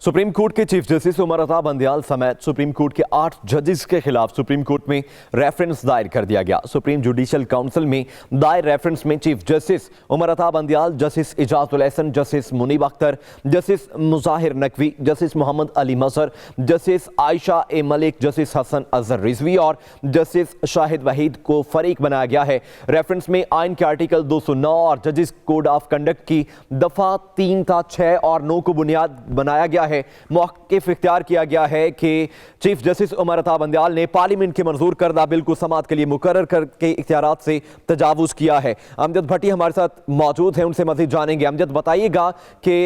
Supreme court के chief justice Umar Ata Bandial समेत supreme court के 8 जजेस के खिलाफ सुप्रीम कोर्ट में रेफरेंस दायर कर दिया गया। सुप्रीम जुडिशल काउंसिल में दायर रेफरेंस में chief justice Umar Ata Bandial, justice Ijazul Ahsan, justice Munib Akhtar, justice Mazahar Naqvi, justice Mohammad Ali Mazhar, justice Ayesha A Malik, justice Hasan Azhar Rizvi और जस्टिस शाहिद वहीद को फरीक बनाया गया है। रेफरेंस में आइन के आर्टिकल 209 और जजेस कोड ऑफ कंडक्ट की दफा 3 था 6 और 9 को बुनियाद बनाया गया है। मौक़िफ़ इख्तियार किया गया है कि चीफ जस्टिस उमर अता बंदयाल ने पार्लियामेंट के मंजूर करदा बिल को समाअत के लिए मुकर्रर करके इख्तियारात से तजावुज़ किया है। अमजद भट्टी हमारे साथ मौजूद हैं, उनसे मज़ीद जानेंगे। अमजद, बताइएगा कि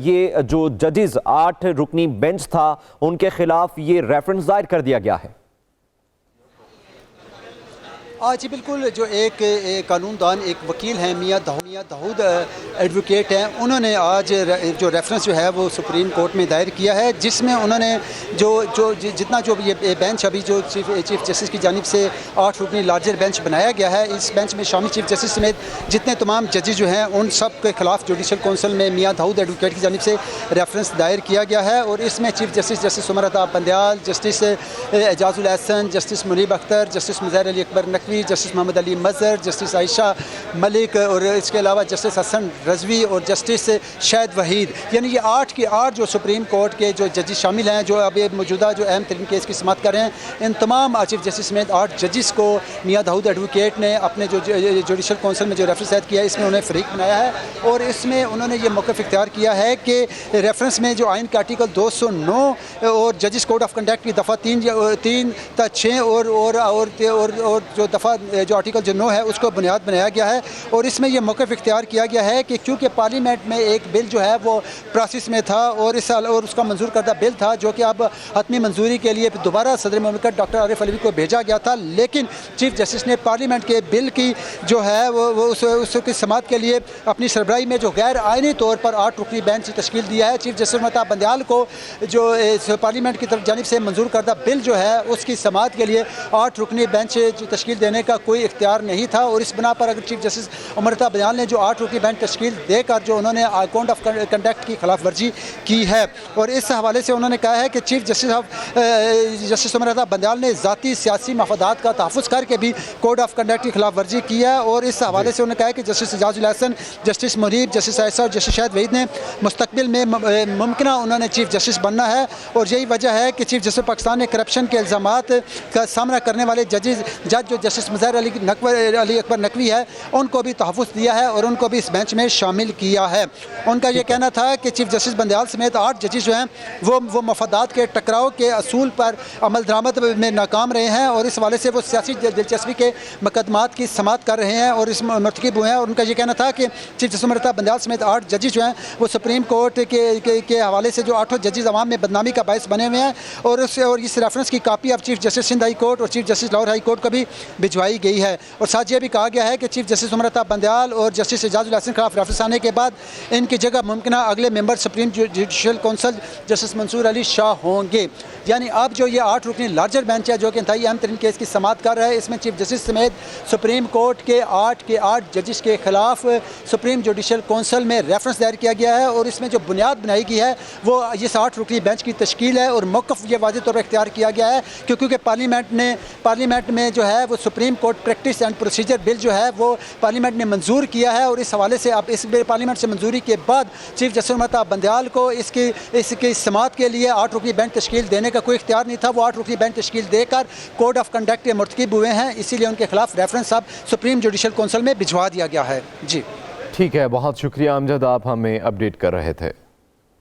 ये जो जजेस 8 रुकनी बेंच था उनके खिलाफ ये रेफरेंस दायर कर दिया गया है। जी बिल्कुल, जो एक कानूनदान, एक वकील हैं मियाँ दाऊद एडवोकेट हैं, उन्होंने आज जो रेफरेंस जो है वो सुप्रीम कोर्ट में दायर किया है, जिसमें उन्होंने जितना जो ये बेंच अभी जो चीफ जस्टिस की जानिब से 8 रुकनी लार्जर बेंच बनाया गया है, इस बेंच में शामिल चीफ जस्टिस समेत जितने तमाम जजेस जो हैं उन सब के खिलाफ जुडिशल काउंसिल में मियाँ दाऊद एडवोकेट की जानिब से रेफरेंस दायर किया गया है। और इसमें chief justice Umar Ata Bandial, justice Ijazul Ahsan, justice Munib Akhtar, justice Mazahar Ali Akbar Naqvi, justice Mohammad Ali Mazhar, justice Ayesha Malik और इसके अलावा जस्टिस हसन रजवी और जस्टिस शाहिद वहीद, यानी ये 8 के 8 जो सुप्रीम कोर्ट के जो जजेस शामिल हैं, जो अभी मौजूदा जो अहम तरीन केस की समाअत कर रहे हैं, इन तमाम चीफ जस्टिस समेत 8 जजेस को मियाँ दाऊद एडवोकेट ने अपने जो जुडिशल काउंसिल में जो रेफरेंस दायर किया है इसमें उन्हें फरीक बनाया है। और इसमें उन्होंने ये मौक़िफ़ इख्तियार किया है कि रेफरेंस में जो आइन का आर्टिकल 209 और जजेस कोड ऑफ कंडक्ट की दफ़ा 3 था 6 और जो जो आर्टिकल जो 9 है उसको बुनियाद बनाया गया है। और इसमें यह मौक़िफ़ इख्तियार किया गया है कि क्योंकि पार्लियामेंट में एक बिल जो है वो प्रोसेस में था और उसका मंजूर करदा बिल था जो कि अब हतमी मंजूरी के लिए दोबारा सदर मुमलिकत डॉक्टर आरिफ अलवी को भेजा गया था, लेकिन चीफ जस्टिस ने पार्लियामेंट के बिल की जो है वो उसकी समाअत के लिए अपनी सरबराही में जो गैर आइनी तौर पर 8 रुकनी बेंच तश्कील दिया है। चीफ जस्टिस उमर अता बंदयाल को जो पार्लियामेंट की तरफ जानिब से मंजूर करदा बिल जो है उसकी समाअत के लिए 8 रुकनी बेंच तश्कील देने का कोई इख्तियार नहीं था। और इस बिना पर अगर चीफ जस्टिस उमर अता बंदयाल ने जो 8 रुकनी बेंच तश्कील देकर जो उन्होंने कोड ऑफ कंडक्ट की खिलाफ वर्जी की है, और इस हवाले से उन्होंने कहा है कि चीफ जस्टिस उमर अता बंदयाल ने ज़ाती सियासी मफादात का तहफ़्फ़ुज़ करके भी कोड ऑफ कंडक्ट की खिलाफ वर्जी की है। और इस हवाले से उन्होंने कहा है कि justice Ijazul Ahsan, justice Munib, justice Ayesha और जस्टिस शाहिद वहीद ने मुस्तकबिल में मुमकिन उन्होंने चीफ जस्टिस बनना है। और यही वजह है कि चीफ जस्टिस पाकिस्तान ने करप्शन के इल्ज़ामात का सामना करने वाले जज जो जस्टिस मुजाहिर अली अकबर नकवी है उनको भी तहफ़्फ़ुज़ दिया है और उनको भी इस बेंच में शामिल किया है। उनका ये कहना था कि चीफ जस्टिस बंदयाल समेत 8 जजेस जो हैं वो मफादात के टकराव के असूल पर अमल दरामद में नाकाम रहे हैं और इस हवाले से वो सियासी दिलचस्पी के मुकदमात की समाअत कर रहे हैं और इस मरतकब हुए हैं। और उनका ये कहना था कि चीफ जस्टिस उमर अता बंदयाल समेत 8 जजेस जो हैं वो सुप्रीम कोर्ट के हवाले से जो 8 जजेस अवाम में बदनामी का बायस बने हुए हैं और इस रेफरेंस की कापी अब chief justice Sindh high court और chief justice Lahore high court को भी भिजवाई गई है। और साथ ये भी कहा गया है कि चीफ जस्टिस उमर अता बंदयाल और जस्टिस इजाजुल एहसन के खिलाफ रेफरेंस आने के बाद इनकी जगह मुमकिन अगले member supreme judicial council justice Mansoor Ali Shah होंगे। यानी अब जो ये 8 रुकनी लार्जर बेंच है जो कि इंतहाई अहम तरीन केस की समाअत कर रहा है, इसमें चीफ जस्टिस समेत सुप्रीम कोर्ट के 8 जजेस के खिलाफ सुप्रीम जुडिशल काउंसिल में रेफरेंस दायर किया गया है। और इसमें जो बुनियाद बनाई गई है वो इस 8 रुकनी बेंच की तश्कील है और मौक़िफ़ ये वाज़ेह तौर पर इख्तियार किया गया है क्योंकि पार्लियामेंट में जो है वो supreme court practice and procedure bill जो है वो पार्लियामेंट ने मंजूर किया है। और इस हवाले से अब इस पार्लियामेंट से मंजूरी के बाद चीफ जस्टिस उमर अता बंदयाल को इसकी समाअत के लिए 8 रुकनी बेंच तश्कील देने का कोई इख्तियार नहीं था। वो 8 रुकनी बेंच तश्कील देकर कोड ऑफ कंडक्ट के मुर्तकिब हुए हैं, इसीलिए उनके खिलाफ रेफरेंस अब सुप्रीम जुडिशल काउंसिल में भिजवा दिया गया है। जी ठीक है, बहुत शुक्रिया अमजद, आप हमें अपडेट कर रहे थे।